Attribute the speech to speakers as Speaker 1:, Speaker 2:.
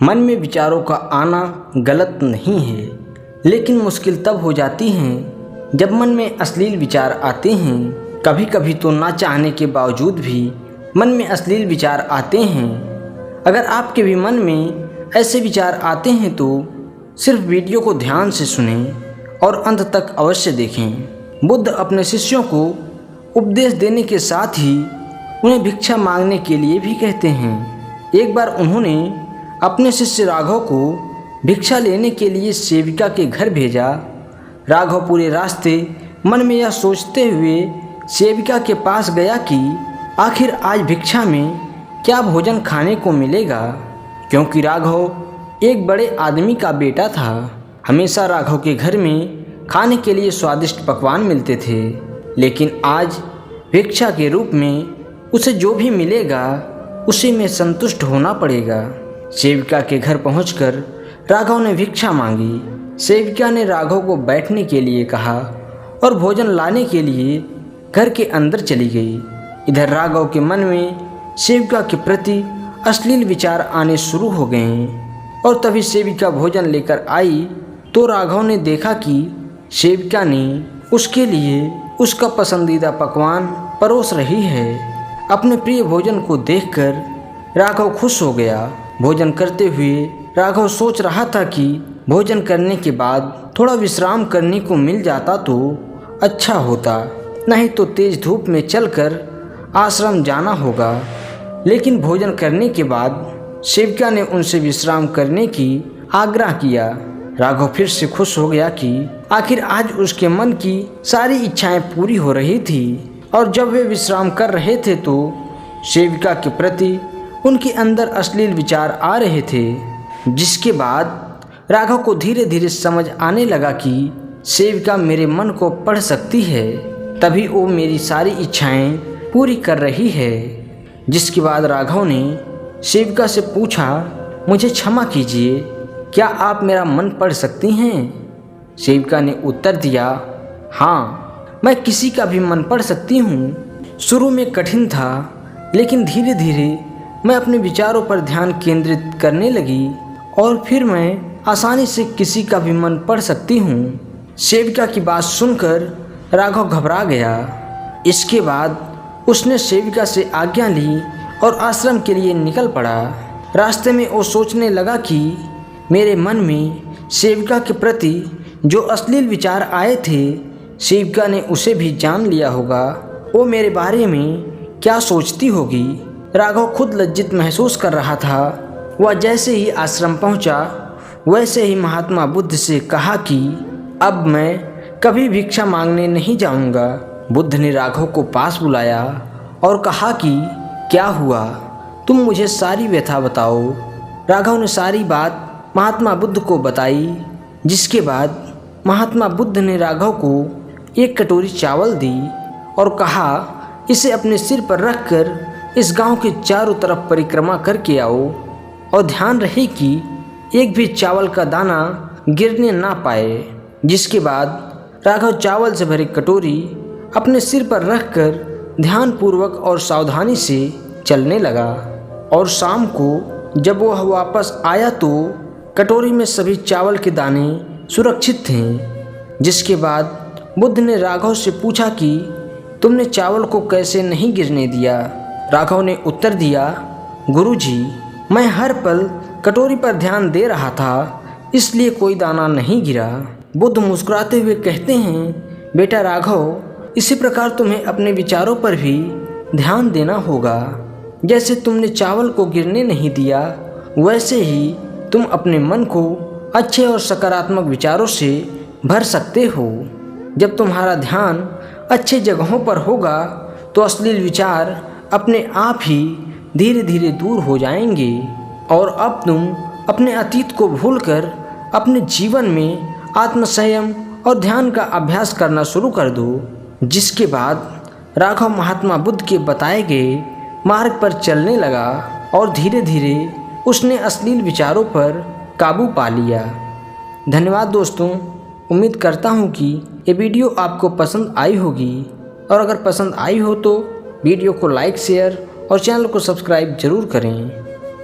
Speaker 1: मन में विचारों का आना गलत नहीं है, लेकिन मुश्किल तब हो जाती है जब मन में अश्लील विचार आते हैं। कभी कभी तो ना चाहने के बावजूद भी मन में अश्लील विचार आते हैं। अगर आपके भी मन में ऐसे विचार आते हैं तो सिर्फ वीडियो को ध्यान से सुनें और अंत तक अवश्य देखें। बुद्ध अपने शिष्यों को उपदेश देने के साथ ही उन्हें भिक्षा मांगने के लिए भी कहते हैं। एक बार उन्होंने अपने शिष्य राघव को भिक्षा लेने के लिए सेविका के घर भेजा। राघव पूरे रास्ते मन में यह सोचते हुए सेविका के पास गया कि आखिर आज भिक्षा में क्या भोजन खाने को मिलेगा, क्योंकि राघव एक बड़े आदमी का बेटा था। हमेशा राघव के घर में खाने के लिए स्वादिष्ट पकवान मिलते थे, लेकिन आज भिक्षा के रूप में उसे जो भी मिलेगा उसी में संतुष्ट होना पड़ेगा। सेविका के घर पहुंचकर राघव ने भिक्षा मांगी। सेविका ने राघव को बैठने के लिए कहा और भोजन लाने के लिए घर के अंदर चली गई। इधर राघव के मन में सेविका के प्रति अश्लील विचार आने शुरू हो गए और तभी सेविका भोजन लेकर आई तो राघव ने देखा कि सेविका ने उसके लिए उसका पसंदीदा पकवान परोस रही है। अपने प्रिय भोजन को देखकर राघव खुश हो गया। भोजन करते हुए राघव सोच रहा था कि भोजन करने के बाद थोड़ा विश्राम करने को मिल जाता तो अच्छा होता, नहीं तो तेज धूप में चलकर आश्रम जाना होगा। लेकिन भोजन करने के बाद सेविका ने उनसे विश्राम करने की आग्रह किया। राघव फिर से खुश हो गया कि आखिर आज उसके मन की सारी इच्छाएं पूरी हो रही थी। और जब वे विश्राम कर रहे थे तो सेविका के प्रति उनके अंदर अश्लील विचार आ रहे थे, जिसके बाद राघव को धीरे धीरे समझ आने लगा कि सेविका मेरे मन को पढ़ सकती है, तभी वो मेरी सारी इच्छाएं पूरी कर रही है। जिसके बाद राघव ने सेविका से पूछा, मुझे क्षमा कीजिए, क्या आप मेरा मन पढ़ सकती हैं? सेविका ने उत्तर दिया, हाँ, मैं किसी का भी मन पढ़ सकती हूँ। शुरू में कठिन था, लेकिन धीरे धीरे मैं अपने विचारों पर ध्यान केंद्रित करने लगी और फिर मैं आसानी से किसी का भी मन पढ़ सकती हूँ। सेविका की बात सुनकर राघव घबरा गया। इसके बाद उसने सेविका से आज्ञा ली और आश्रम के लिए निकल पड़ा। रास्ते में वो सोचने लगा कि मेरे मन में सेविका के प्रति जो अश्लील विचार आए थे, सेविका ने उसे भी जान लिया होगा। वो मेरे बारे में क्या सोचती होगी। राघव खुद लज्जित महसूस कर रहा था। वह जैसे ही आश्रम पहुंचा, वैसे ही महात्मा बुद्ध से कहा कि अब मैं कभी भिक्षा मांगने नहीं जाऊंगा। बुद्ध ने राघव को पास बुलाया और कहा कि क्या हुआ, तुम मुझे सारी व्यथा बताओ। राघव ने सारी बात महात्मा बुद्ध को बताई, जिसके बाद महात्मा बुद्ध ने राघव को एक कटोरी चावल दी और कहा, इसे अपने सिर पर रखकर इस गांव के चारों तरफ परिक्रमा करके आओ और ध्यान रहे कि एक भी चावल का दाना गिरने ना पाए। जिसके बाद राघव चावल से भरी कटोरी अपने सिर पर रखकर ध्यानपूर्वक और सावधानी से चलने लगा। और शाम को जब वह वापस आया तो कटोरी में सभी चावल के दाने सुरक्षित थे। जिसके बाद बुद्ध ने राघव से पूछा कि तुमने चावल को कैसे नहीं गिरने दिया? राघव ने उत्तर दिया, गुरुजी, मैं हर पल कटोरी पर ध्यान दे रहा था, इसलिए कोई दाना नहीं गिरा। बुद्ध मुस्कुराते हुए कहते हैं, बेटा राघव, इसी प्रकार तुम्हें अपने विचारों पर भी ध्यान देना होगा। जैसे तुमने चावल को गिरने नहीं दिया, वैसे ही तुम अपने मन को अच्छे और सकारात्मक विचारों से भर सकते हो। जब तुम्हारा ध्यान अच्छे जगहों पर होगा तो अश्लील विचार अपने आप ही धीरे धीरे दूर हो जाएंगे और अब तुम अपने अतीत को भूलकर अपने जीवन में आत्मसंयम और ध्यान का अभ्यास करना शुरू कर दो। जिसके बाद राघव महात्मा बुद्ध के बताए गए मार्ग पर चलने लगा और धीरे धीरे उसने अश्लील विचारों पर काबू पा लिया। धन्यवाद दोस्तों, उम्मीद करता हूँ कि ये वीडियो आपको पसंद आई होगी और अगर पसंद आई हो तो वीडियो को लाइक, शेयर और चैनल को सब्सक्राइब जरूर करें।